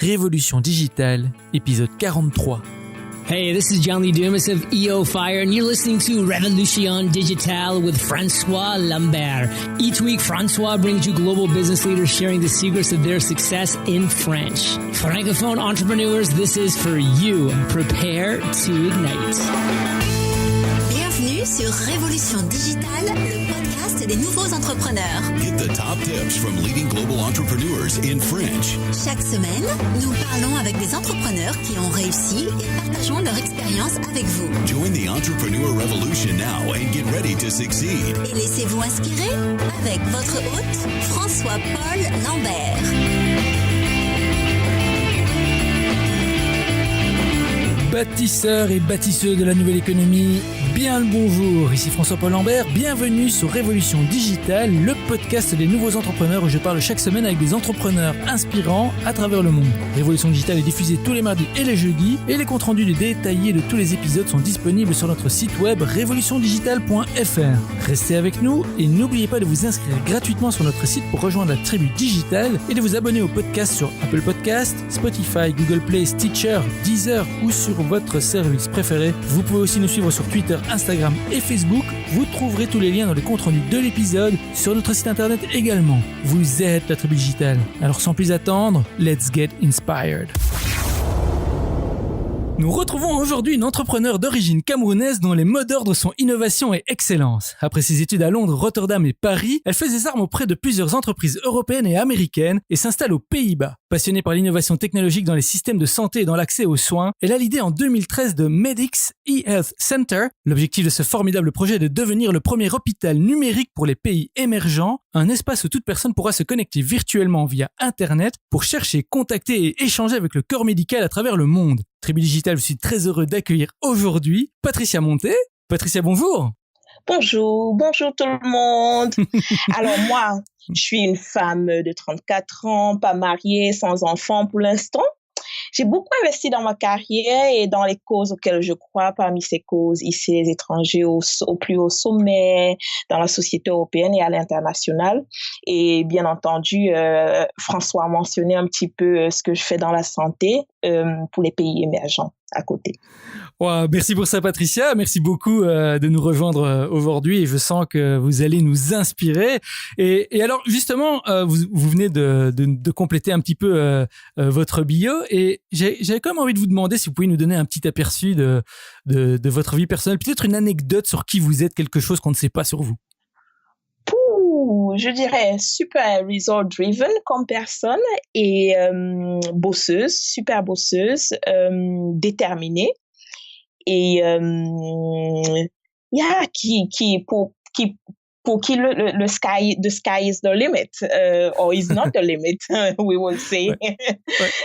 Révolution digitale, épisode 43. Hey, this is John Lee Dumas of EO Fire, and you're listening to Révolution Digitale with François Lambert. Each week, François brings you global business leaders sharing the secrets of their success in French. Francophone entrepreneurs, this is for you. Prepare to ignite. Bienvenue sur Révolution Digitale, le podcast des nouveaux entrepreneurs. Get the top tips from leading global entrepreneurs in French. Chaque semaine, nous parlons avec des entrepreneurs qui ont réussi et partageons leur expérience avec vous. Join the entrepreneur revolution now and get ready to succeed. Et laissez-vous inspirer avec votre hôte, François-Paul Lambert. Bâtisseurs et bâtisseuses de la nouvelle économie, bien le bonjour, ici François-Paul Lambert, bienvenue sur Révolution Digitale, le podcast des nouveaux entrepreneurs où je parle chaque semaine avec des entrepreneurs inspirants à travers le monde. Révolution Digitale est diffusée tous les mardis et les jeudis et les comptes rendus détaillés de tous les épisodes sont disponibles sur notre site web révolutiondigitale.fr. Restez avec nous et n'oubliez pas de vous inscrire gratuitement sur notre site pour rejoindre la tribu digitale et de vous abonner au podcast sur Apple Podcasts, Spotify, Google Play, Stitcher, Deezer ou sur votre service préféré. Vous pouvez aussi nous suivre sur Twitter, Instagram et Facebook. Vous trouverez tous les liens dans les comptes rendus de l'épisode sur notre site internet également. Vous êtes la tribu digitale. Alors sans plus attendre, let's get inspired. Nous retrouvons aujourd'hui une entrepreneure d'origine camerounaise dont les mots d'ordre sont innovation et excellence. Après ses études à Londres, Rotterdam et Paris, elle fait ses armes auprès de plusieurs entreprises européennes et américaines et s'installe aux Pays-Bas. Passionnée par l'innovation technologique dans les systèmes de santé et dans l'accès aux soins, elle a l'idée en 2013 de Medix eHealth Center. L'objectif de ce formidable projet est de devenir le premier hôpital numérique pour les pays émergents, un espace où toute personne pourra se connecter virtuellement via Internet pour chercher, contacter et échanger avec le corps médical à travers le monde. Tribu Digital, je suis très heureux d'accueillir aujourd'hui Patricia Monté. Patricia, bonjour. Bonjour tout le monde. Alors moi, je suis une femme de 34 ans, pas mariée, sans enfant pour l'instant. J'ai beaucoup investi dans ma carrière et dans les causes auxquelles je crois. Parmi ces causes, ici, les étrangers au plus haut sommet, dans la société européenne et à l'international. Et bien entendu, François a mentionné un petit peu ce que je fais dans la santé pour les pays émergents à côté. Wow, merci pour ça, Patricia. Merci beaucoup de nous rejoindre aujourd'hui et je sens que vous allez nous inspirer. Et alors, justement, vous venez de compléter un petit peu votre bio et j'avais quand même envie de vous demander si vous pouvez nous donner un petit aperçu de votre vie personnelle, peut-être une anecdote sur qui vous êtes, quelque chose qu'on ne sait pas sur vous. Je dirais super result driven comme personne et bosseuse, super bosseuse, déterminée et pour qui the sky is the limit or is not the limit, we will say. Ouais.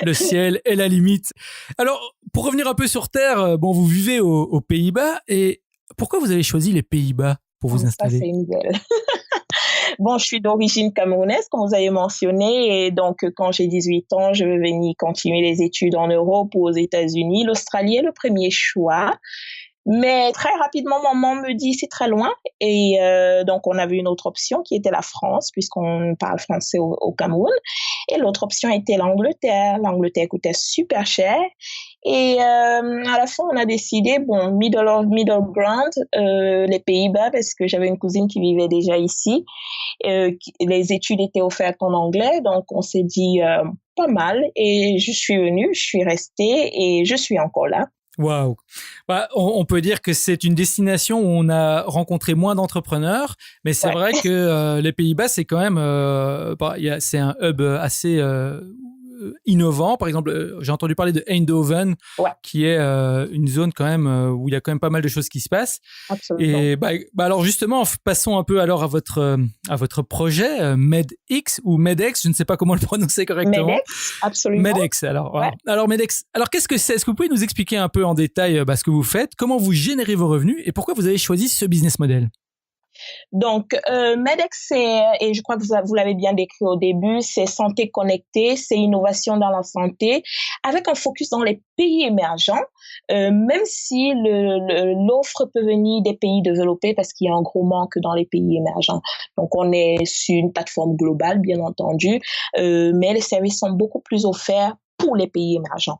Le ciel est la limite. Alors, pour revenir un peu sur terre, bon, vous vivez aux Pays-Bas et pourquoi vous avez choisi les Pays-Bas pour vous installer? Ça, c'est une belle. Bon, je suis d'origine camerounaise, comme vous avez mentionné, et donc quand j'ai 18 ans, je veux venir continuer les études en Europe ou aux États-Unis. L'Australie est le premier choix, mais très rapidement, maman me dit c'est très loin, et donc on avait une autre option qui était la France, puisqu'on parle français au Cameroun, et l'autre option était l'Angleterre. L'Angleterre coûtait super cher. Et à la fin, on a décidé, bon, middle ground, les Pays-Bas, parce que j'avais une cousine qui vivait déjà ici. Les études étaient offertes en anglais, donc on s'est dit pas mal. Et je suis venue, je suis restée et je suis encore là. Waouh. Bah, on peut dire que c'est une destination où on a rencontré moins d'entrepreneurs, mais c'est vrai que les Pays-Bas, c'est quand même, c'est un hub assez innovant. Par exemple, j'ai entendu parler de Eindhoven, qui est une zone quand même où il y a quand même pas mal de choses qui se passent. Absolument. Et alors justement, passons un peu alors à votre projet Medix ou Medex, je ne sais pas comment le prononcer correctement. Medex, absolument. Medex, alors. Ouais. Alors Medex, alors qu'est-ce que c'est? Est-ce que vous pouvez nous expliquer un peu en détail ce que vous faites, comment vous générez vos revenus et pourquoi vous avez choisi ce business model? Donc, Medex, et je crois que vous l'avez bien décrit au début, c'est santé connectée, c'est innovation dans la santé, avec un focus dans les pays émergents, même si l'offre peut venir des pays développés parce qu'il y a un gros manque dans les pays émergents. Donc, on est sur une plateforme globale, bien entendu, mais les services sont beaucoup plus offerts pour les pays émergents.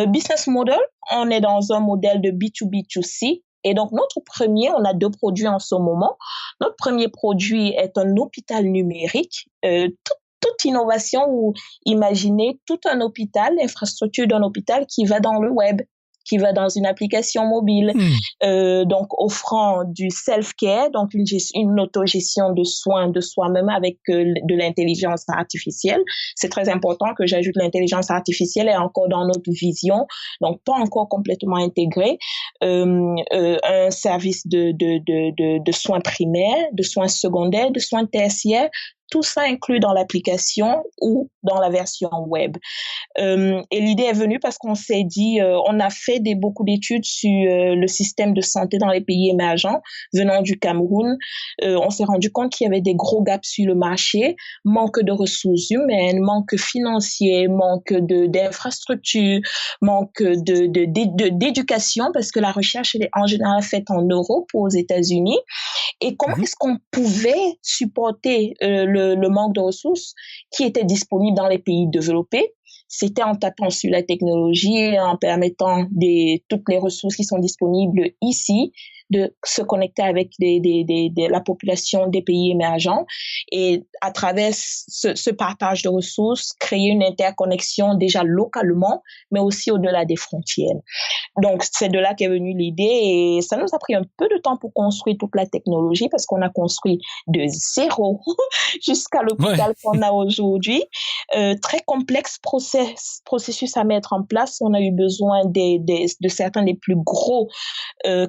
Business model, on est dans un modèle de B2B2C. Et donc, on a 2 produits en ce moment. Notre premier produit est un hôpital numérique. Toute innovation ou imaginez tout un hôpital, l'infrastructure d'un hôpital qui va dans le web, qui va dans une application mobile, donc offrant du self-care, donc une autogestion de soins de soi-même avec de l'intelligence artificielle. C'est très important que j'ajoute l'intelligence artificielle est encore dans notre vision, donc pas encore complètement intégré. Un service de soins primaires, de soins secondaires, de soins tertiaires, tout ça inclus dans l'application ou dans la version web. Et l'idée est venue parce qu'on s'est dit, on a fait beaucoup d'études sur le système de santé dans les pays émergents venant du Cameroun. On s'est rendu compte qu'il y avait des gros gaps sur le marché, manque de ressources humaines, manque financier, manque d'infrastructures, manque d'éducation parce que la recherche est en général faite en Europe ou aux États-Unis. Et comment est-ce qu'on pouvait supporter le manque de ressources qui étaient disponibles dans les pays développés? C'était en tapant sur la technologie et en permettant toutes les ressources qui sont disponibles ici de se connecter avec la population des pays émergents et à travers ce partage de ressources, créer une interconnexion déjà localement, mais aussi au-delà des frontières. Donc, c'est de là qu'est venue l'idée et ça nous a pris un peu de temps pour construire toute la technologie parce qu'on a construit de zéro jusqu'à l'hôpital qu'on a aujourd'hui. Très complexe processus à mettre en place. On a eu besoin de certains des plus gros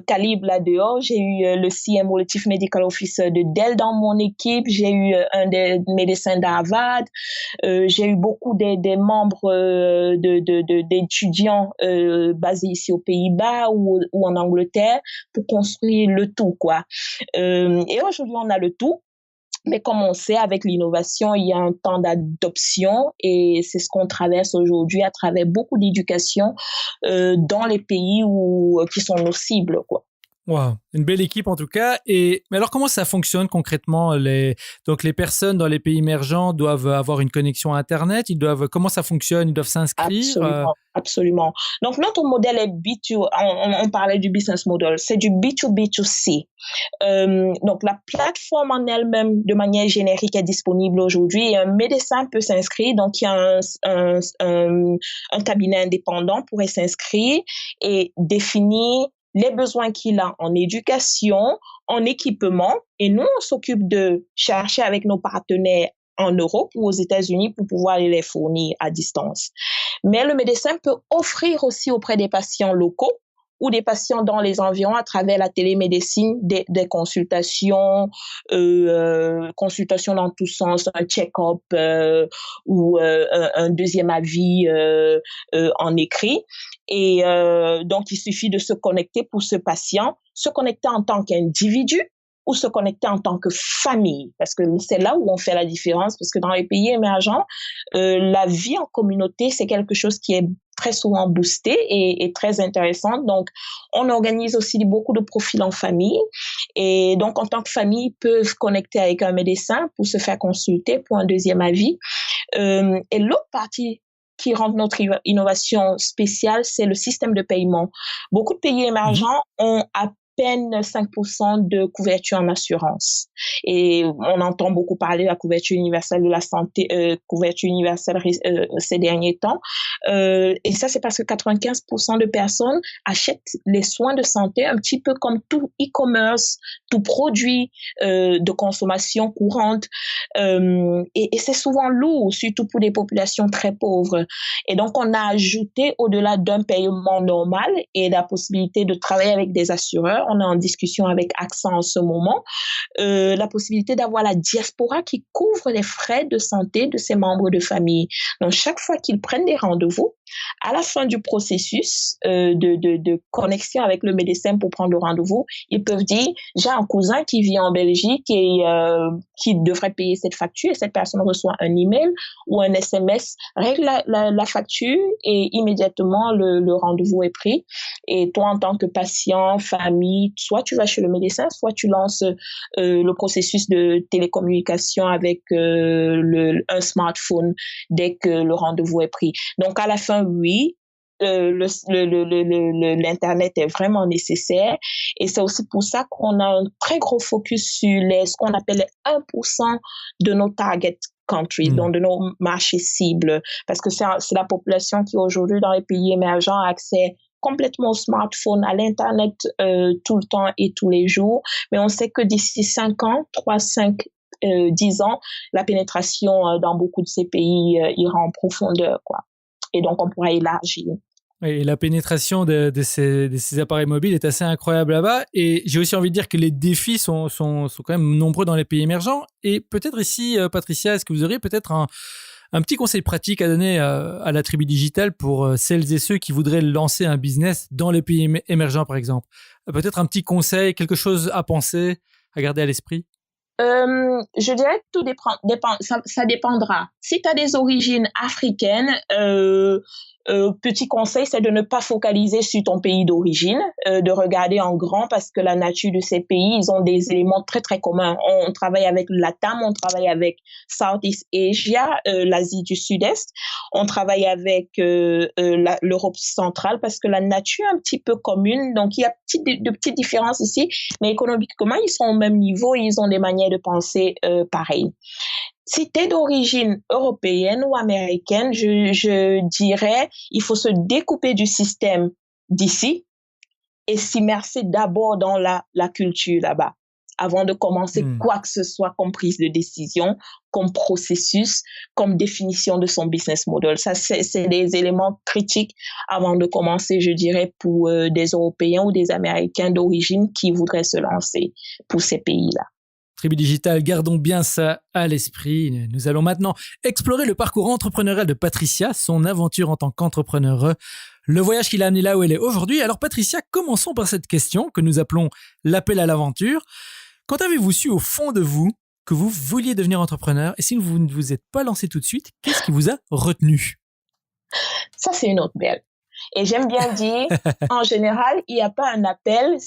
calibres là-dehors. J'ai eu le CMO, le Chief Medical Officer de Dell dans mon équipe. J'ai eu un des médecins d'Harvard. J'ai eu beaucoup des membres d'étudiants basés ici aux Pays-Bas ou en Angleterre pour construire le tout, quoi. Et aujourd'hui, on a le tout. Mais comme on sait, avec l'innovation, il y a un temps d'adoption et c'est ce qu'on traverse aujourd'hui à travers beaucoup d'éducation dans les pays qui sont nos cibles, quoi. Wow, une belle équipe en tout cas. Mais alors comment ça fonctionne concrètement donc les personnes dans les pays émergents doivent avoir une connexion à Internet. Comment ça fonctionne? Ils doivent s'inscrire. Absolument. Donc notre modèle est B2. On parlait du business model. C'est du B2B2C. Donc la plateforme en elle-même, de manière générique, est disponible aujourd'hui. Et un médecin peut s'inscrire. Donc il y a un cabinet indépendant pourrait s'inscrire et définir les besoins qu'il a en éducation, en équipement, et nous, on s'occupe de chercher avec nos partenaires en Europe ou aux États-Unis pour pouvoir les fournir à distance. Mais le médecin peut offrir aussi auprès des patients locaux ou des patients dans les environs à travers la télémédecine, des consultations, consultations dans tous sens, un check-up ou un deuxième avis en écrit. Et donc, il suffit de se connecter pour ce patient, se connecter en tant qu'individu ou se connecter en tant que famille, parce que c'est là où on fait la différence, parce que dans les pays émergents, la vie en communauté, c'est quelque chose qui est très souvent boosté et très intéressant. Donc, on organise aussi beaucoup de profils en famille. Et donc, en tant que famille, ils peuvent connecter avec un médecin pour se faire consulter pour un deuxième avis. Et l'autre partie qui rend notre innovation spéciale, c'est le système de paiement. Beaucoup de pays émergents ont à peine 5% de couverture en assurance. Et on entend beaucoup parler de la couverture universelle de la santé, couverture universelle ces derniers temps. Et ça, c'est parce que 95% de personnes achètent les soins de santé un petit peu comme tout e-commerce, tout produit de consommation courante. Et c'est souvent lourd, surtout pour des populations très pauvres. Et donc, on a ajouté, au-delà d'un paiement normal et la possibilité de travailler avec des assureurs, on est en discussion avec AXA en ce moment, la possibilité d'avoir la diaspora qui couvre les frais de santé de ses membres de famille. Donc, chaque fois qu'ils prennent des rendez-vous, À la fin du processus de connexion avec le médecin pour prendre le rendez-vous, ils peuvent dire, j'ai un cousin qui vit en Belgique et qui devrait payer cette facture, et cette personne reçoit un email ou un SMS, règle la facture et immédiatement le rendez-vous est pris. Et toi, en tant que patient, famille, soit tu vas chez le médecin, soit tu lances le processus de télécommunication avec un smartphone dès que le rendez-vous est pris. Donc, à la fin, oui, l'Internet est vraiment nécessaire. Et c'est aussi pour ça qu'on a un très gros focus sur ce qu'on appelle les 1% de nos target countries, donc de nos marchés cibles. Parce que c'est la population qui, aujourd'hui, dans les pays émergents, a accès complètement au smartphone, à l'Internet tout le temps et tous les jours. Mais on sait que d'ici 5 ans, 10 ans, la pénétration dans beaucoup de ces pays ira en profondeur, quoi. Et donc, on pourra élargir. Et la pénétration de ces appareils mobiles est assez incroyable là-bas. Et j'ai aussi envie de dire que les défis sont quand même nombreux dans les pays émergents. Et peut-être ici, Patricia, est-ce que vous auriez peut-être un petit conseil pratique à donner à la tribu digitale pour celles et ceux qui voudraient lancer un business dans les pays émergents, par exemple? Peut-être un petit conseil, quelque chose à penser, à garder à l'esprit? Je dirais que tout dépend, ça dépendra. Si tu as des origines africaines, petit conseil, c'est de ne pas focaliser sur ton pays d'origine, de regarder en grand, parce que la nature de ces pays, ils ont des éléments très très communs. On travaille avec l'ATAM, on travaille avec Southeast Asia, l'Asie du Sud-Est, on travaille avec l'Europe centrale, parce que la nature est un petit peu commune, donc il y a de petites différences ici, mais économiquement, ils sont au même niveau et ils ont des manières de penser pareilles. Si tu es d'origine européenne ou américaine, je dirais, il faut se découper du système d'ici et s'immerser d'abord dans la culture là-bas, avant de commencer quoi que ce soit comme prise de décision, comme processus, comme définition de son business model. Ça, c'est des éléments critiques avant de commencer, je dirais, pour des Européens ou des Américains d'origine qui voudraient se lancer pour ces pays-là. Tribu Digital, gardons bien ça à l'esprit. Nous allons maintenant explorer le parcours entrepreneurial de Patricia, son aventure en tant qu'entrepreneur, le voyage qui l'a amené là où elle est aujourd'hui. Alors Patricia, commençons par cette question que nous appelons l'appel à l'aventure. Quand avez-vous su au fond de vous que vous vouliez devenir entrepreneur? Et si vous ne vous êtes pas lancé tout de suite, qu'est-ce qui vous a retenu? Ça, c'est une autre belle. Et j'aime bien dire, en général, il n'y a pas un appel,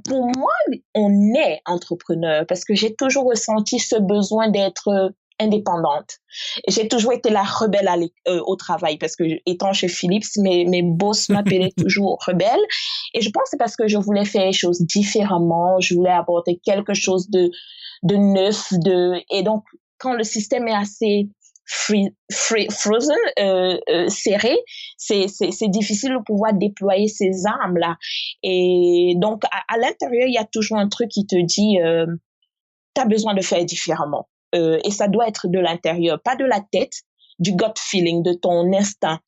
pour moi, on est entrepreneur parce que j'ai toujours ressenti ce besoin d'être indépendante. J'ai toujours été la rebelle au travail parce que, étant chez Philips, mes boss m'appelaient toujours rebelle. Et je pense que c'est parce que je voulais faire les choses différemment, je voulais apporter quelque chose de neuf, et donc, quand le système est assez frozen, serré, c'est difficile de pouvoir déployer ces armes-là. Et donc, à l'intérieur, il y a toujours un truc qui te dit, t'as besoin de faire différemment. Et ça doit être de l'intérieur, pas de la tête, du gut feeling, de ton instinct.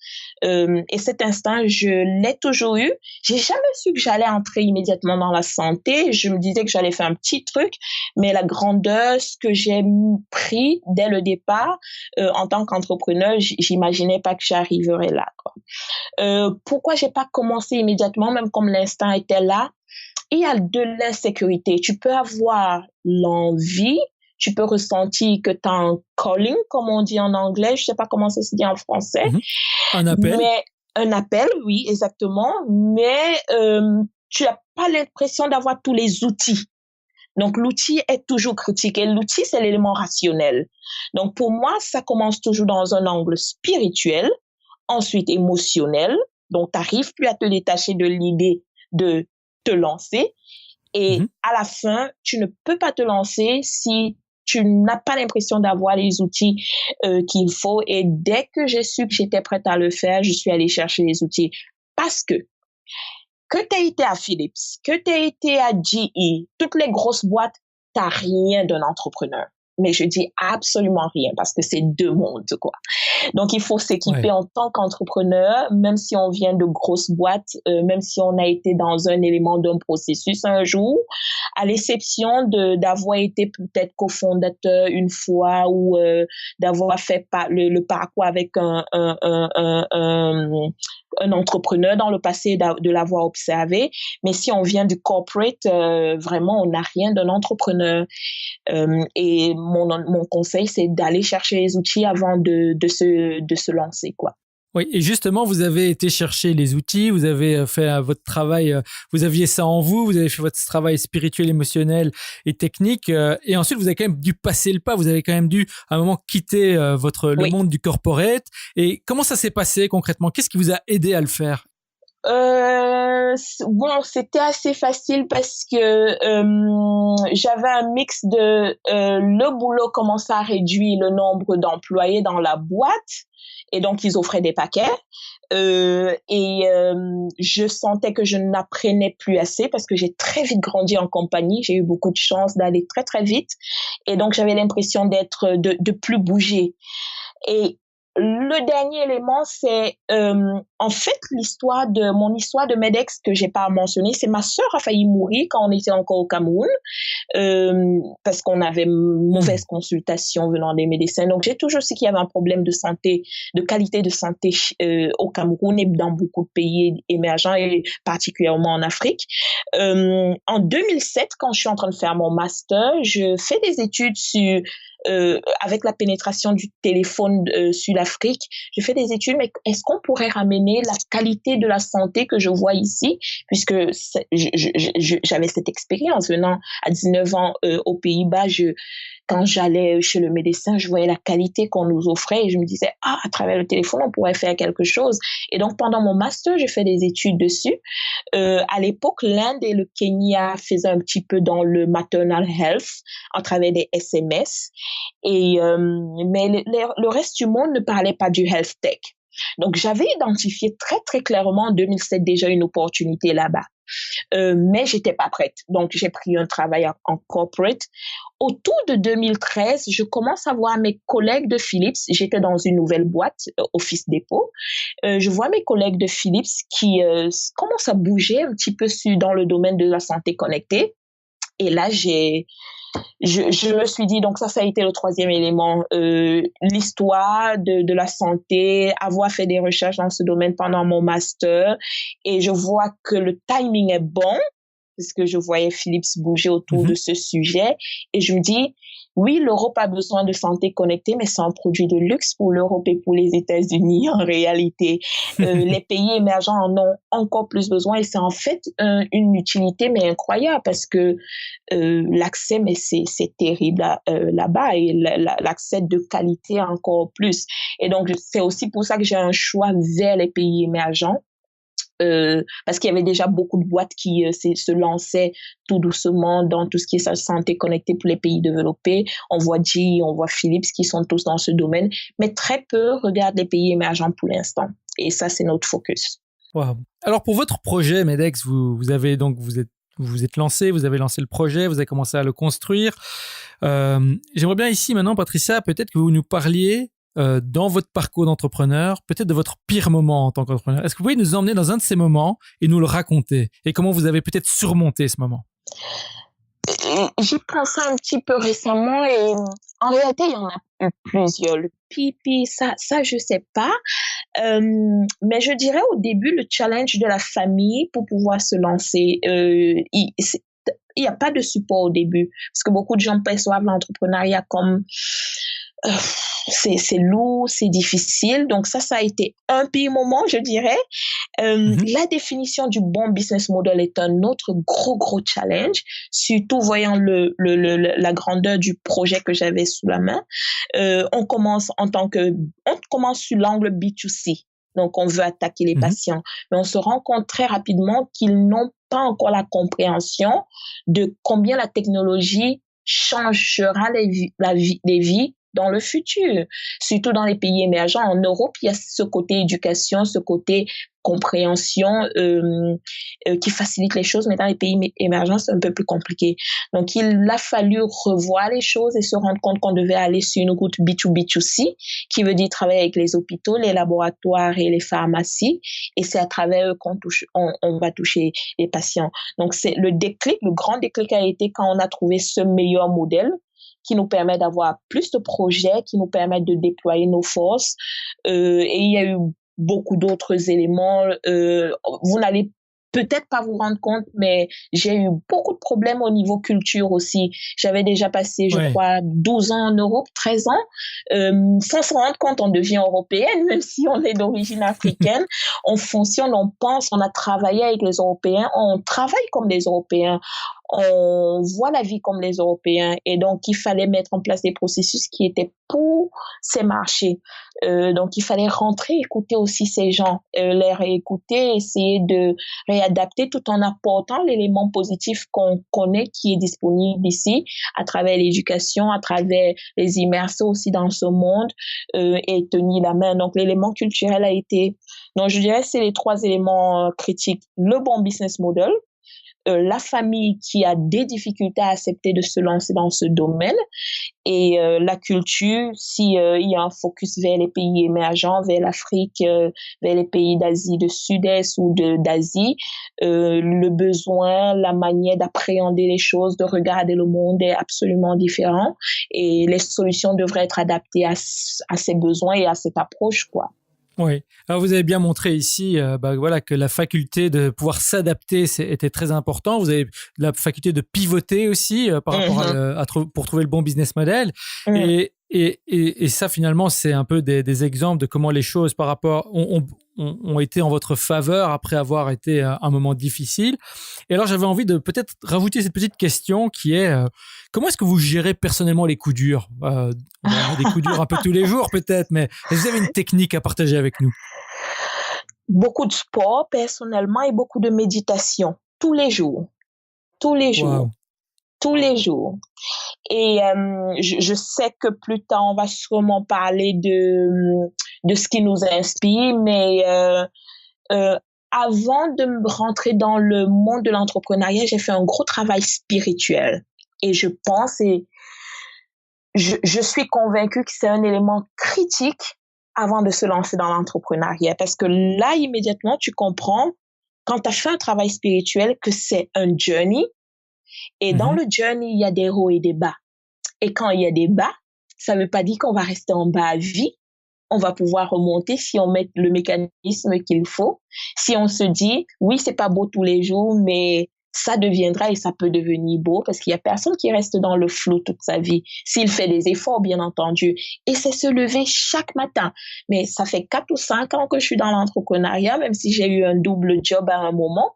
Et cet instinct, je l'ai toujours eu. J'ai jamais su que j'allais entrer immédiatement dans la santé. Je me disais que j'allais faire un petit truc, mais la grandeur, ce que j'ai pris dès le départ, en tant qu'entrepreneur, j'imaginais pas que j'arriverais là, quoi. Pourquoi j'ai pas commencé immédiatement, même comme l'instinct était là? Il y a de l'insécurité. Tu peux avoir l'envie, tu peux ressentir que tu as un calling, comme on dit en anglais. Je sais pas comment ça se dit en français. Un appel. Mais un appel, oui, exactement. Mais tu n'as pas l'impression d'avoir tous les outils. Donc, l'outil est toujours critique. Et l'outil, c'est l'élément rationnel. Donc, pour moi, ça commence toujours dans un angle spirituel, ensuite émotionnel. Donc, tu n'arrives plus à te détacher de l'idée de te lancer. Et à la fin, tu ne peux pas te lancer si tu n'as pas l'impression d'avoir les outils qu'il faut. Et dès que j'ai su que j'étais prête à le faire, je suis allée chercher les outils. Parce que tu as été à Philips, que tu as été à GE, toutes les grosses boîtes, tu n'as rien d'un entrepreneur. Mais je dis absolument rien parce que c'est deux mondes, quoi. Donc, il faut s'équiper en tant qu'entrepreneur, même si on vient de grosses boîtes, même si on a été dans un élément d'un processus un jour, à l'exception d'avoir été peut-être cofondateur une fois ou d'avoir fait le parcours avec un entrepreneur dans le passé, de l'avoir observé. Mais si on vient du corporate, vraiment, on n'a rien d'un entrepreneur. Et mon conseil, c'est d'aller chercher les outils avant de se lancer, quoi. Oui, et justement, vous avez été chercher les outils, vous avez fait votre travail, vous aviez ça en vous, vous avez fait votre travail spirituel, émotionnel et technique, et ensuite vous avez quand même dû passer le pas, vous avez quand même dû à un moment quitter le monde du corporate. Et comment ça s'est passé concrètement? Qu'est-ce qui vous a aidé à le faire? Bon, c'était assez facile parce que j'avais un mix de le boulot commençait à réduire le nombre d'employés dans la boîte et donc ils offraient des paquets je sentais que je n'apprenais plus assez parce que j'ai très vite grandi en compagnie, j'ai eu beaucoup de chance d'aller très très vite et donc j'avais l'impression de plus bouger. Et le dernier élément, c'est en fait mon histoire de MEDEX que j'ai pas mentionné, c'est ma sœur a failli mourir quand on était encore au Cameroun parce qu'on avait mauvaise consultation venant des médecins. Donc j'ai toujours su qu'il y avait un problème de santé, de qualité de santé au Cameroun et dans beaucoup de pays émergents et particulièrement en Afrique. En 2007, quand je suis en train de faire mon master, je fais des études sur avec la pénétration du téléphone sur l'Afrique, je fais des études, mais est-ce qu'on pourrait ramener la qualité de la santé que je vois ici, puisque j'avais cette expérience venant à 19 ans aux Pays-Bas, quand j'allais chez le médecin, je voyais la qualité qu'on nous offrait et je me disais, à travers le téléphone, on pourrait faire quelque chose. Et donc, pendant mon master, j'ai fait des études dessus. À l'époque, l'Inde et le Kenya faisaient un petit peu dans le maternal health à travers des SMS. Mais le reste du monde ne parlait pas du health tech. Donc, j'avais identifié très, très clairement en 2007 déjà une opportunité là-bas. Mais j'étais pas prête. Donc, j'ai pris un travail en corporate. Autour de 2013, je commence à voir mes collègues de Philips. J'étais dans une nouvelle boîte, Office Depot. Je vois mes collègues de Philips qui commencent à bouger un petit peu dans le domaine de la santé connectée. Et là, je me suis dit, donc ça a été le troisième élément, l'histoire de la santé, avoir fait des recherches dans ce domaine pendant mon master, et je vois que le timing est bon, parce que je voyais Philips bouger autour de ce sujet, et je me dis, oui, l'Europe a besoin de santé connectée, mais c'est un produit de luxe pour l'Europe et pour les États-Unis en réalité. Les pays émergents en ont encore plus besoin et c'est en fait une utilité mais incroyable parce que l'accès, mais c'est terrible là-bas et l'accès de qualité encore plus. Et donc, c'est aussi pour ça que j'ai un choix vers les pays émergents. Parce qu'il y avait déjà beaucoup de boîtes qui se lançaient tout doucement dans tout ce qui est santé connectée pour les pays développés. On voit GE, on voit Philips qui sont tous dans ce domaine, mais très peu regardent les pays émergents pour l'instant. Et ça, c'est notre focus. Wow. Alors pour votre projet MEDEX, vous êtes lancé, vous avez lancé le projet, vous avez commencé à le construire. J'aimerais bien ici maintenant, Patricia, peut-être que vous nous parliez dans votre parcours d'entrepreneur, peut-être de votre pire moment en tant qu'entrepreneur. Est-ce que vous pouvez nous emmener dans un de ces moments et nous le raconter? Et comment vous avez peut-être surmonté ce moment? J'y pensais un petit peu récemment et en réalité, il y en a eu plusieurs. Le pipi, ça je sais pas. Mais je dirais au début, le challenge de la famille pour pouvoir se lancer. Il n'y a pas de support au début parce que beaucoup de gens perçoivent l'entrepreneuriat comme c'est lourd, c'est difficile. Donc ça a été un pire moment, je dirais. La définition du bon business model est un autre gros challenge, surtout voyant la grandeur du projet que j'avais sous la main. On commence sur l'angle B2C. Donc, on veut attaquer les patients. Mais on se rend compte très rapidement qu'ils n'ont pas encore la compréhension de combien la technologie changera les vies dans le futur, surtout dans les pays émergents. En Europe, il y a ce côté éducation, ce côté compréhension qui facilite les choses, mais dans les pays émergents, c'est un peu plus compliqué. Donc, il a fallu revoir les choses et se rendre compte qu'on devait aller sur une route B2B2C, qui veut dire travailler avec les hôpitaux, les laboratoires et les pharmacies, et c'est à travers eux on va toucher les patients. Donc, c'est le grand déclic a été quand on a trouvé ce meilleur modèle qui nous permet d'avoir plus de projets, qui nous permettent de déployer nos forces. Et il y a eu beaucoup d'autres éléments. Vous n'allez peut-être pas vous rendre compte, mais j'ai eu beaucoup de problèmes au niveau culture aussi. J'avais déjà passé, je crois, 12 ans en Europe, 13 ans. Sans se rendre compte, on devient européenne, même si on est d'origine africaine. On fonctionne, on pense, on a travaillé avec les Européens, on travaille comme les Européens. On voit la vie comme les Européens et donc il fallait mettre en place des processus qui étaient pour ces marchés. Donc il fallait rentrer, écouter aussi ces gens, les réécouter, essayer de réadapter tout en apportant l'élément positif qu'on connaît qui est disponible ici à travers l'éducation, à travers les immersions aussi dans ce monde et tenir la main. Donc l'élément culturel a été, donc je dirais c'est les 3 éléments critiques. Le bon business model, la famille qui a des difficultés à accepter de se lancer dans ce domaine et la culture, si il y a un focus vers les pays émergents, vers l'Afrique, vers les pays d'Asie, de Sud-Est ou d'Asie, le besoin, la manière d'appréhender les choses, de regarder le monde est absolument différent et les solutions devraient être adaptées à ces besoins et à cette approche, quoi. Oui. Alors vous avez bien montré ici, voilà, que la faculté de pouvoir s'adapter était très important. Vous avez la faculté de pivoter aussi par rapport pour trouver le bon business model. Et ça finalement c'est un peu des exemples de comment les choses par rapport ont été en votre faveur après avoir été un moment difficile. Et alors j'avais envie de peut-être rajouter cette petite question qui est comment est-ce que vous gérez personnellement les coups durs? On a des coups durs un peu tous les jours peut-être, mais est-ce que vous avez une technique à partager avec nous? Beaucoup de sport personnellement et beaucoup de méditation tous les jours. Wow. Tous les jours. Et je sais que plus tard, on va sûrement parler de ce qui nous inspire, mais avant de me rentrer dans le monde de l'entrepreneuriat, j'ai fait un gros travail spirituel. Et je pense et je suis convaincue que c'est un élément critique avant de se lancer dans l'entrepreneuriat. Parce que là, immédiatement, tu comprends, quand tu as fait un travail spirituel, que c'est un journey. Et dans le journey, il y a des hauts et des bas. Et quand il y a des bas, ça ne veut pas dire qu'on va rester en bas à vie. On va pouvoir remonter si on met le mécanisme qu'il faut. Si on se dit, oui, c'est pas beau tous les jours, mais ça deviendra et ça peut devenir beau parce qu'il y a personne qui reste dans le flou toute sa vie. S'il fait des efforts, bien entendu. Et c'est se lever chaque matin. Mais ça fait 4 ou 5 ans que je suis dans l'entrepreneuriat, même si j'ai eu un double job à un moment.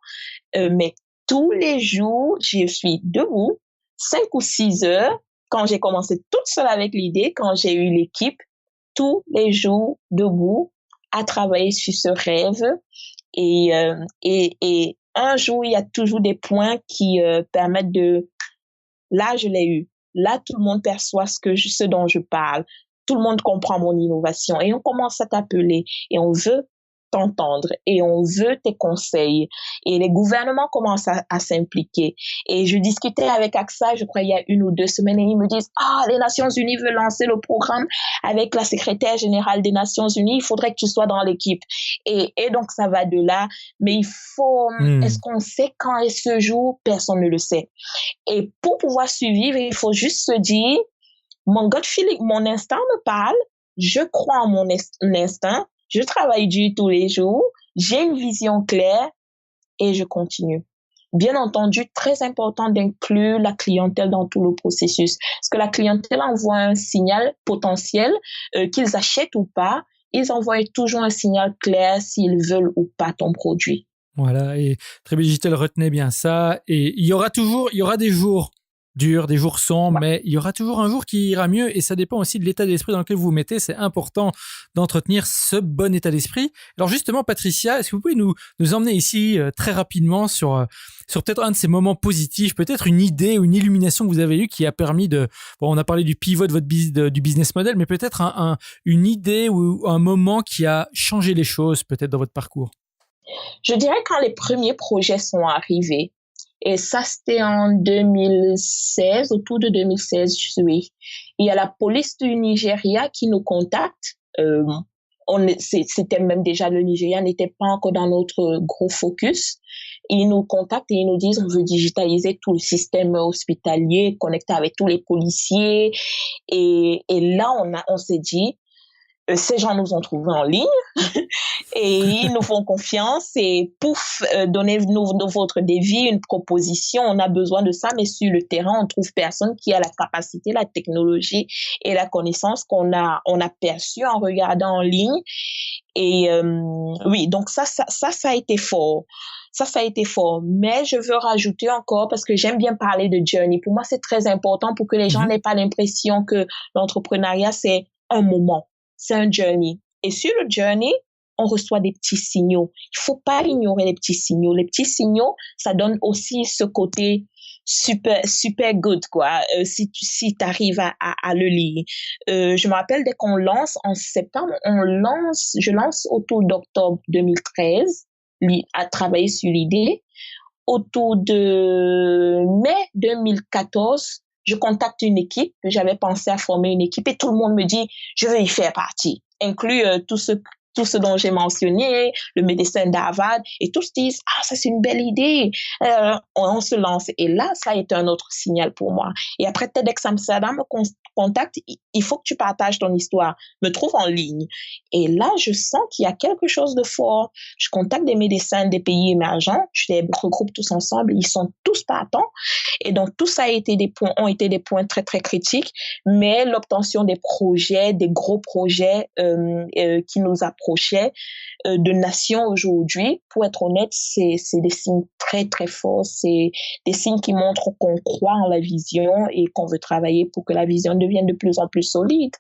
Mais tous les jours, je suis debout, 5 ou 6 heures. Quand j'ai commencé toute seule avec l'idée, quand j'ai eu l'équipe, tous les jours debout à travailler sur ce rêve. Et un jour, il y a toujours des points qui permettent de... Là, je l'ai eu. Là, tout le monde perçoit ce dont je parle. Tout le monde comprend mon innovation. Et on commence à t'appeler. Et on veut t'entendre et on veut tes conseils et les gouvernements commencent à s'impliquer et je discutais avec AXA je crois il y a 1 ou 2 semaines et ils me disent les Nations Unies veulent lancer le programme avec la secrétaire générale des Nations Unies, il faudrait que tu sois dans l'équipe et donc ça va de là, mais il faut est-ce qu'on sait quand est ce jour? Personne ne le sait et pour pouvoir suivre il faut juste se dire mon gut feeling, mon instinct me parle, je crois en mon instinct. Je travaille dur tous les jours, j'ai une vision claire et je continue. Bien entendu, très important d'inclure la clientèle dans tout le processus. Parce que la clientèle envoie un signal potentiel, qu'ils achètent ou pas, ils envoient toujours un signal clair s'ils veulent ou pas ton produit. Voilà, et Tribe Digital, retenez bien ça. Et il y aura des jours durs, des jours sombres, mais il y aura toujours un jour qui ira mieux et ça dépend aussi de l'état d'esprit dans lequel vous vous mettez. C'est important d'entretenir ce bon état d'esprit. Alors justement, Patricia, est-ce que vous pouvez nous emmener ici très rapidement sur peut-être un de ces moments positifs, peut-être une idée ou une illumination que vous avez eue qui a permis on a parlé du pivot de du business model, mais peut-être une idée ou un moment qui a changé les choses peut-être dans votre parcours? Je dirais quand les premiers projets sont arrivés, et ça c'était en 2016, autour de 2016, oui. Il y a la police du Nigeria qui nous contacte. C'était même déjà le Nigeria n'était pas encore dans notre gros focus. Ils nous contactent et ils nous disent on veut digitaliser tout le système hospitalier, connecter avec tous les policiers. Et là, on s'est dit, ces gens nous ont trouvés en ligne et ils nous font confiance et pouf, donnez-nous votre devis, une proposition, on a besoin de ça, mais sur le terrain, on trouve personne qui a la capacité, la technologie et la connaissance qu'on a perçue en regardant en ligne. Et oui, donc ça a été fort. Ça a été fort. Mais je veux rajouter encore, parce que j'aime bien parler de journey. Pour moi, c'est très important pour que les gens n'aient pas l'impression que l'entrepreneuriat, c'est un moment. C'est un journey. Et sur le journey, on reçoit des petits signaux. Il faut pas ignorer les petits signaux. Les petits signaux, ça donne aussi ce côté super good, quoi, si t'arrives à le lire. Je me rappelle, dès qu'on lance en septembre, je lance autour d'octobre 2013, à travailler sur l'idée. Autour de mai 2014, je contacte une équipe, j'avais pensé à former une équipe et tout le monde me dit, je veux y faire partie, inclus tout ce dont j'ai mentionné, le médecin d'Harvard, et tous disent, ça c'est une belle idée, on se lance. Et là, ça a été un autre signal pour moi. Et après, TEDx Amsterdam me contacte, il faut que tu partages ton histoire, me trouve en ligne. Et là, je sens qu'il y a quelque chose de fort. Je contacte des médecins des pays émergents, je les regroupe tous ensemble, ils sont tous partants. Et donc, tout ça ont été des points très, très critiques, mais l'obtention des projets, des gros projets qui nous approchaient de nations aujourd'hui, pour être honnête, c'est des signes très, très forts. C'est des signes qui montrent qu'on croit en la vision et qu'on veut travailler pour que la vision devienne de plus en plus solide.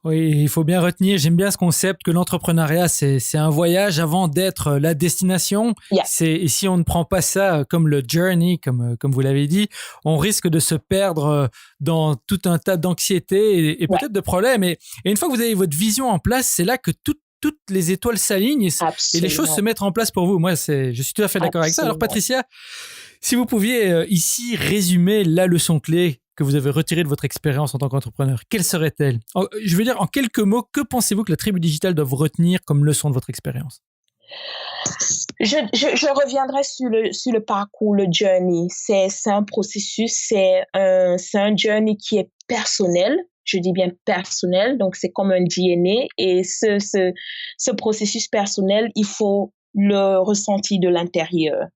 Oui, il faut bien retenir, j'aime bien ce concept que l'entrepreneuriat, c'est un voyage avant d'être la destination. Yeah. Et si on ne prend pas ça comme le journey, comme vous l'avez dit, on risque de se perdre dans tout un tas d'anxiété et peut-être de problèmes. Et une fois que vous avez votre vision en place, c'est là que toutes les étoiles s'alignent et les choses se mettent en place pour vous. Moi, je suis tout à fait d'accord avec ça. Alors, Patricia, si vous pouviez ici résumer la leçon clé que vous avez retirée de votre expérience en tant qu'entrepreneur, quelle serait-elle? Je veux dire, en quelques mots, que pensez-vous que la tribu digitale doit vous retenir comme leçon de votre expérience? Je reviendrai sur le parcours, le journey. C'est un processus, c'est un journey qui est personnel. Je dis bien personnel, donc c'est comme un DNA. Et ce processus personnel, il faut le ressentir de l'intérieur.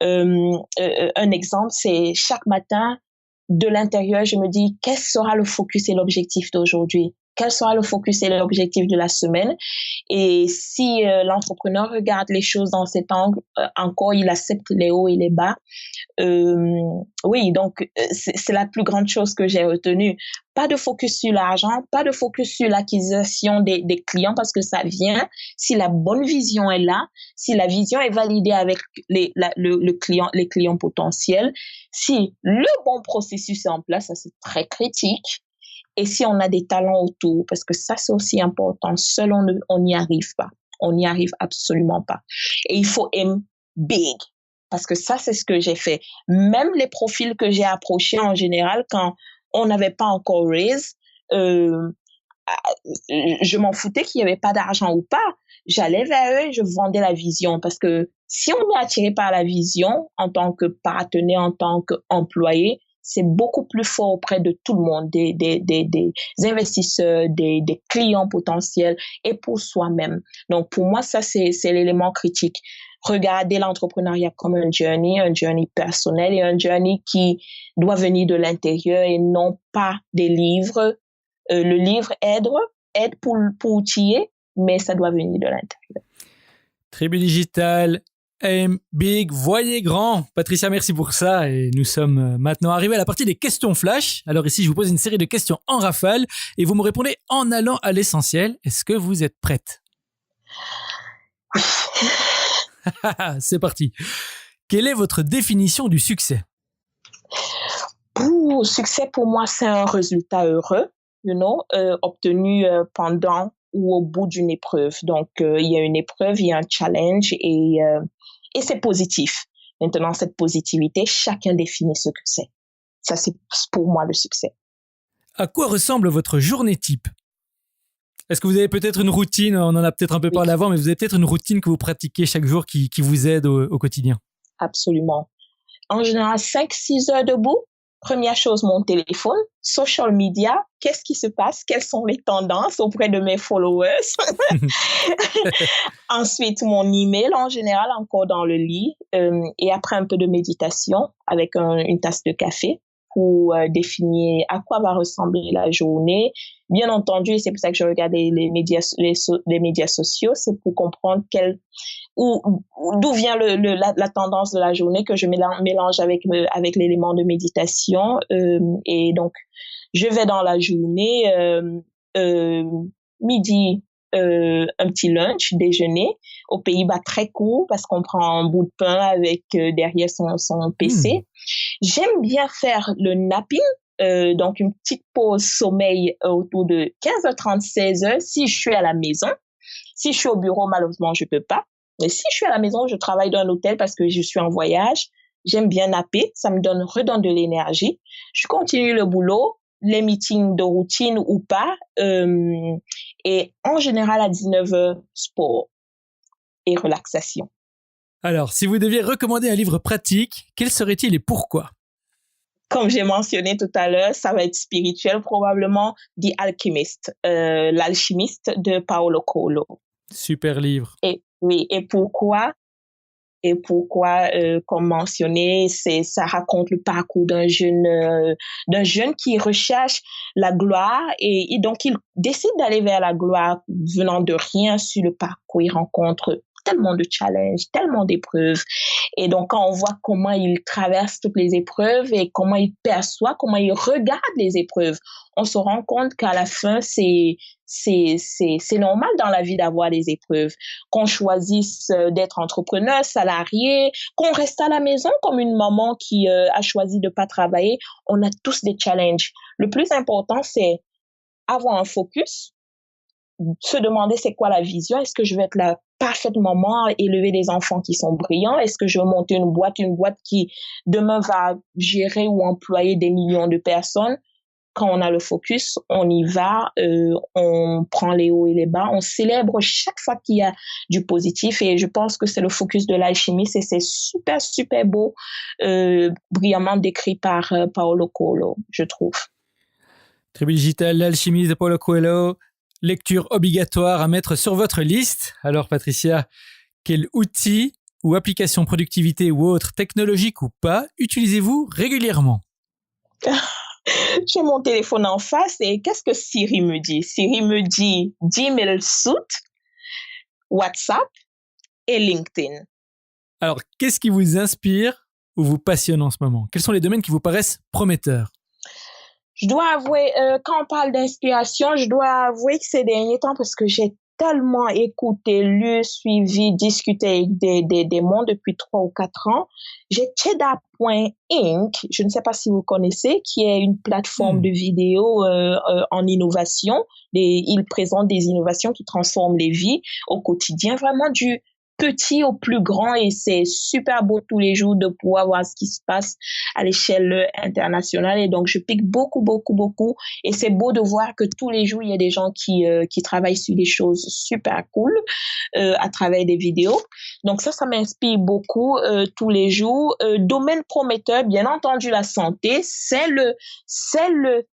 Un exemple, c'est chaque matin, de l'intérieur, je me dis, quel sera le focus et l'objectif d'aujourd'hui? Quel sera le focus et l'objectif de la semaine? Et si l'entrepreneur regarde les choses dans cet angle, encore, il accepte les hauts et les bas. Oui, donc c'est la plus grande chose que j'ai retenue. Pas de focus sur l'argent, pas de focus sur l'acquisition des clients parce que ça vient si la bonne vision est là, si la vision est validée avec les clients potentiels, si le bon processus est en place, ça c'est très critique. Et si on a des talents autour, parce que ça, c'est aussi important. Seul, on n'y arrive pas. On n'y arrive absolument pas. Et il faut aim big. Parce que ça, c'est ce que j'ai fait. Même les profils que j'ai approchés en général, quand on n'avait pas encore raise, je m'en foutais qu'il n'y avait pas d'argent ou pas. J'allais vers eux et je vendais la vision. Parce que si on est attiré par la vision, en tant que partenaire, en tant qu'employé, c'est beaucoup plus fort auprès de tout le monde, des investisseurs, des clients potentiels et pour soi-même. Donc, pour moi, ça, c'est l'élément critique. Regardez l'entrepreneuriat comme un journey personnel et un journey qui doit venir de l'intérieur et non pas des livres. Le livre aide pour outiller, mais ça doit venir de l'intérieur. Tribu Digitale, Aim big, voyez grand. Patricia, merci pour ça. Et nous sommes maintenant arrivés à la partie des questions flash. Alors ici, je vous pose une série de questions en rafale et vous me répondez en allant à l'essentiel. Est-ce que vous êtes prête? C'est parti. Quelle est votre définition du succès? Succès pour moi, c'est un résultat heureux, obtenu pendant ou au bout d'une épreuve. Donc, il y a une épreuve, il y a un challenge et c'est positif. Maintenant, cette positivité, chacun définit ce que c'est. Ça, c'est pour moi le succès. À quoi ressemble votre journée type? Est-ce que vous avez peut-être une routine? On en a peut-être un peu parlé avant, mais vous avez peut-être une routine que vous pratiquez chaque jour qui vous aide au quotidien? Absolument. En général, 5-6 heures debout. Première chose, mon téléphone, social media, qu'est-ce qui se passe? Quelles sont les tendances auprès de mes followers? Ensuite, mon email en général, encore dans le lit. Et après, un peu de méditation avec une tasse de café pour définir à quoi va ressembler la journée. Bien entendu, et c'est pour ça que je regarde les médias sociaux, c'est pour comprendre d'où vient la tendance de la journée que je mélange avec l'élément de méditation. Et donc, je vais dans la journée, midi, un petit lunch, déjeuner, aux Pays-Bas très court parce qu'on prend un bout de pain avec derrière son PC. J'aime bien faire le napping, donc une petite pause sommeil autour de 15h30, 16h si je suis à la maison. Si je suis au bureau, malheureusement, je peux pas. Mais si je suis à la maison, je travaille dans un hôtel parce que je suis en voyage. J'aime bien napper, ça me redonne de l'énergie. Je continue le boulot, les meetings de routine ou pas. Et en général, à 19h, sport et relaxation. Alors, si vous deviez recommander un livre pratique, quel serait-il et pourquoi? Comme j'ai mentionné tout à l'heure, ça va être spirituel, probablement The Alchemist, l'alchimiste de Paulo Coelho. Super livre. Et pourquoi? Comme mentionné, ça raconte le parcours d'un jeune qui recherche la gloire et donc il décide d'aller vers la gloire venant de rien sur le parcours. Il rencontre tellement de challenges, tellement d'épreuves. Et donc, quand on voit comment il traverse toutes les épreuves et comment il perçoit, comment il regarde les épreuves, on se rend compte qu'à la fin, c'est normal dans la vie d'avoir des épreuves. Qu'on choisisse d'être entrepreneur, salarié, qu'on reste à la maison comme une maman qui a choisi de pas travailler, on a tous des challenges. Le plus important, c'est avoir un focus, se demander c'est quoi la vision, est-ce que je veux être la parfaite maman, élever des enfants qui sont brillants, est-ce que je veux monter une boîte qui demain va gérer ou employer des millions de personnes. Quand on a le focus, on y va, on prend les hauts et les bas, on célèbre chaque fois qu'il y a du positif et je pense que c'est le focus de l'alchimiste et c'est super, super beau, brillamment décrit par Paulo Coelho, je trouve. Tribu Digital, l'alchimiste de Paulo Coelho, lecture obligatoire à mettre sur votre liste. Alors Patricia, quel outil ou application productivité ou autre, technologique ou pas, utilisez-vous régulièrement? J'ai mon téléphone en face et qu'est-ce que Siri me dit? Siri me dit Gmail Suite, WhatsApp et LinkedIn. Alors, qu'est-ce qui vous inspire ou vous passionne en ce moment? Quels sont les domaines qui vous paraissent prometteurs? Je dois avouer, quand on parle d'inspiration, je dois avouer que ces derniers temps, parce que j'ai tellement écouté, lu, suivi, discuté avec des mondes depuis 3 ou 4 ans. J'ai Cheddar.inc, je ne sais pas si vous connaissez, qui est une plateforme de vidéos en innovation. Il présente des innovations qui transforment les vies au quotidien, vraiment du petit au plus grand et c'est super beau tous les jours de pouvoir voir ce qui se passe à l'échelle internationale et donc je pique beaucoup et c'est beau de voir que tous les jours il y a des gens qui travaillent sur des choses super cool à travers des vidéos. Donc ça m'inspire beaucoup tous les jours. Domaine prometteur, bien entendu la santé, c'est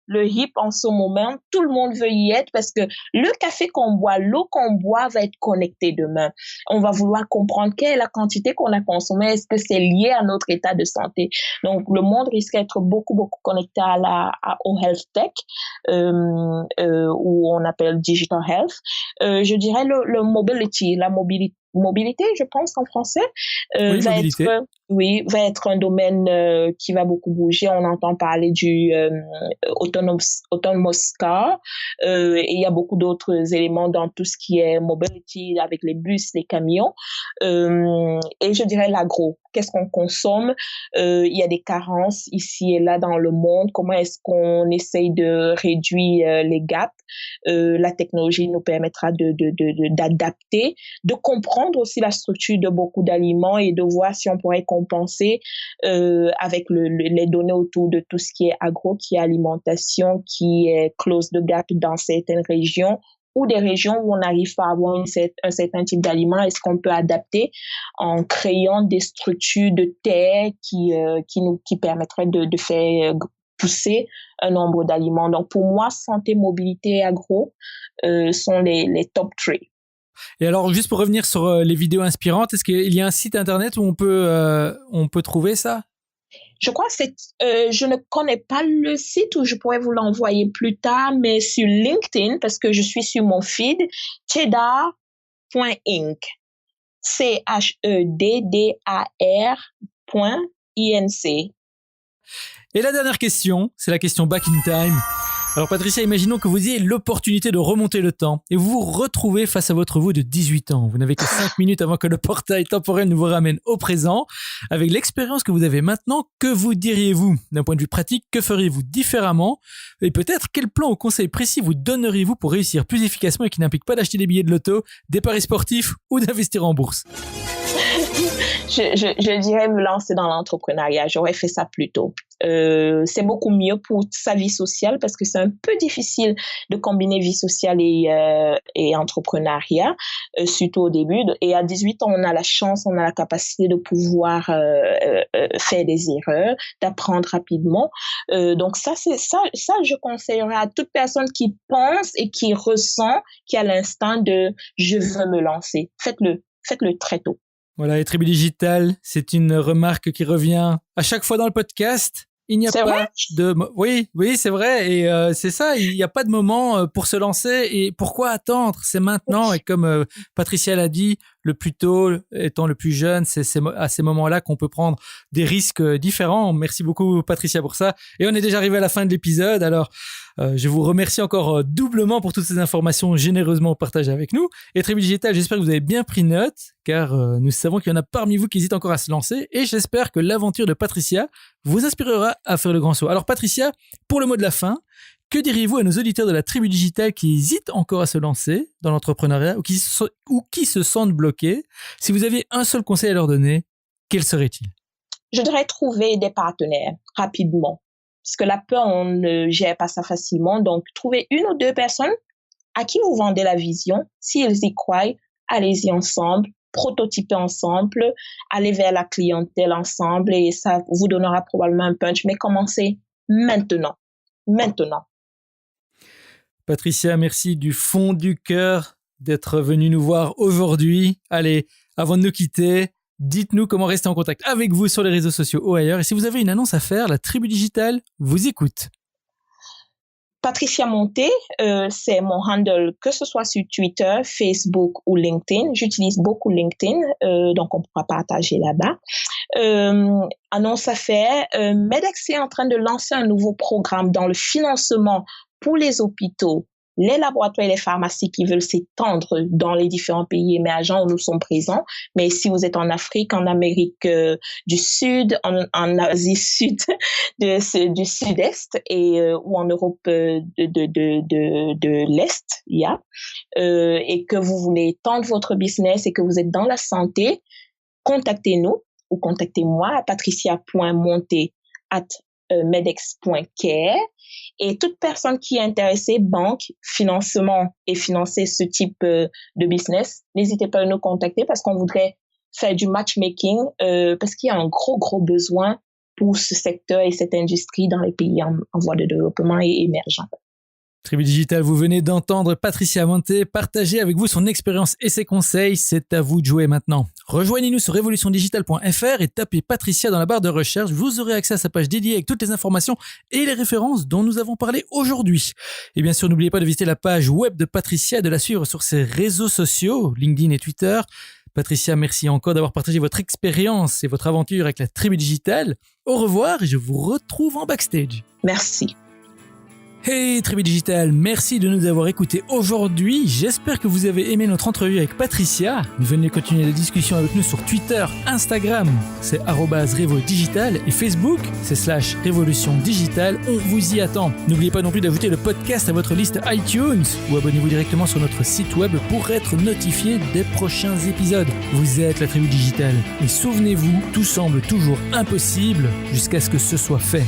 le hip en ce moment, tout le monde veut y être parce que le café qu'on boit, l'eau qu'on boit va être connectée demain. On va vouloir comprendre quelle est la quantité qu'on a consommée, est-ce que c'est lié à notre état de santé. Donc, le monde risque d'être beaucoup connecté au health tech, ou on appelle digital health. Je dirais le mobility, la mobilité mobilité, je pense en français, Oui, mobilité. va être un domaine qui va beaucoup bouger. On entend parler du autonomous car, et il y a beaucoup d'autres éléments dans tout ce qui est mobility avec les bus, les camions, et je dirais l'agro. Qu'est-ce qu'on consomme? Il y a des carences ici et là dans le monde. Comment est-ce qu'on essaye de réduire les gaps? La technologie nous permettra d'adapter, de comprendre aussi la structure de beaucoup d'aliments et de voir si on pourrait compenser avec les données autour de tout ce qui est agro, qui est alimentation, qui est close the gap dans certaines régions, ou des régions où on n'arrive pas à avoir un certain type d'aliments. Est-ce qu'on peut adapter en créant des structures de terre qui permettraient de faire pousser un nombre d'aliments? Donc, pour moi, santé, mobilité et agro sont les top 3. Et alors, juste pour revenir sur les vidéos inspirantes, est-ce qu'il y a un site internet où on peut trouver ça? Je crois que je ne connais pas le site, où je pourrais vous l'envoyer plus tard, mais sur LinkedIn, parce que je suis sur mon feed, cheddar.inc. CHEDDAR.INC. Et la dernière question, c'est la question back in time. Alors Patricia, imaginons que vous ayez l'opportunité de remonter le temps et vous vous retrouvez face à votre vous de 18 ans. Vous n'avez que 5 minutes avant que le portail temporel ne vous ramène au présent. Avec l'expérience que vous avez maintenant, que vous diriez-vous? D'un point de vue pratique, que feriez-vous différemment? Et peut-être quel plan ou conseil précis vous donneriez-vous pour réussir plus efficacement et qui n'implique pas d'acheter des billets de loto, des paris sportifs ou d'investir en bourse? Je dirais me lancer dans l'entrepreneuriat. J'aurais fait ça plus tôt. C'est beaucoup mieux pour sa vie sociale, parce que c'est un peu difficile de combiner vie sociale et entrepreneuriat, surtout au début. Et à 18 ans, on a la chance, on a la capacité de pouvoir faire des erreurs, d'apprendre rapidement. Donc ça, je conseillerais à toute personne qui pense et qui ressent, qui a l'instinct de « je veux me lancer ». Faites-le très tôt. Voilà, et Tribu Digital, c'est une remarque qui revient à chaque fois dans le podcast. Il n'y a pas de... Oui, c'est vrai. Et c'est ça, il n'y a pas de moment pour se lancer. Et pourquoi attendre? C'est maintenant. Et comme Patricia l'a dit, le plus tôt étant le plus jeune, c'est à ces moments-là qu'on peut prendre des risques différents. Merci beaucoup, Patricia, pour ça. Et on est déjà arrivé à la fin de l'épisode. Alors, je vous remercie encore doublement pour toutes ces informations généreusement partagées avec nous. Et Tribu Digital, j'espère que vous avez bien pris note, car nous savons qu'il y en a parmi vous qui hésitent encore à se lancer. Et j'espère que l'aventure de Patricia vous inspirera à faire le grand saut. Alors Patricia, pour le mot de la fin, que diriez-vous à nos auditeurs de la Tribu Digital qui hésitent encore à se lancer dans l'entrepreneuriat ou qui se sentent bloqués? Si vous aviez un seul conseil à leur donner, quel serait-il? Je devrais trouver des partenaires rapidement, parce que la peur, on ne gère pas ça facilement. Donc, trouvez une ou deux personnes à qui vous vendez la vision. S'ils y croient, allez-y ensemble, prototypez ensemble, allez vers la clientèle ensemble, et ça vous donnera probablement un punch. Mais commencez maintenant. Patricia, merci du fond du cœur d'être venue nous voir aujourd'hui. Allez, avant de nous quitter, dites-nous comment rester en contact avec vous sur les réseaux sociaux ou ailleurs. Et si vous avez une annonce à faire, la Tribu Digital vous écoute. Patricia Monté, c'est mon handle, que ce soit sur Twitter, Facebook ou LinkedIn. J'utilise beaucoup LinkedIn, donc on pourra partager là-bas. Annonce à faire, MEDEX est en train de lancer un nouveau programme dans le financement pour les hôpitaux, les laboratoires et les pharmacies qui veulent s'étendre dans les différents pays émergents où nous sommes présents. Mais si vous êtes en Afrique, en Amérique du Sud, en Asie Sud, du Sud-Est, ou en Europe de l'Est, et que vous voulez étendre votre business et que vous êtes dans la santé, contactez-nous ou contactez-moi à patricia.monté@medex.care. Et toute personne qui est intéressée, banque, financement et financer ce type de business, n'hésitez pas à nous contacter, parce qu'on voudrait faire du matchmaking, parce qu'il y a un gros besoin pour ce secteur et cette industrie dans les pays en voie de développement et émergents. Tribu Digital, vous venez d'entendre Patricia Monté partager avec vous son expérience et ses conseils. C'est à vous de jouer maintenant. Rejoignez-nous sur revolutiondigital.fr et tapez Patricia dans la barre de recherche. Vous aurez accès à sa page dédiée avec toutes les informations et les références dont nous avons parlé aujourd'hui. Et bien sûr, n'oubliez pas de visiter la page web de Patricia et de la suivre sur ses réseaux sociaux, LinkedIn et Twitter. Patricia, merci encore d'avoir partagé votre expérience et votre aventure avec la tribu digitale. Au revoir et je vous retrouve en backstage. Merci. Hey Tribu Digital, merci de nous avoir écoutés aujourd'hui. J'espère que vous avez aimé notre entrevue avec Patricia. Venez continuer la discussion avec nous sur Twitter, Instagram, c'est @RevoDigital et Facebook, c'est /Révolution Digitale. On vous y attend. N'oubliez pas non plus d'ajouter le podcast à votre liste iTunes ou abonnez-vous directement sur notre site web pour être notifié des prochains épisodes. Vous êtes la Tribu Digitale et souvenez-vous, tout semble toujours impossible jusqu'à ce que ce soit fait.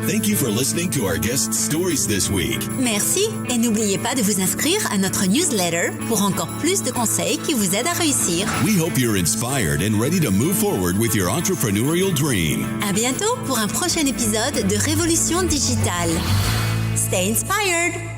Thank you for listening to our guest stories this week. Merci et n'oubliez pas de vous inscrire à notre newsletter pour encore plus de conseils qui vous aident à réussir. We hope you're inspired and ready to move forward with your entrepreneurial dream. À bientôt pour un prochain épisode de Révolution Digitale. Stay inspired!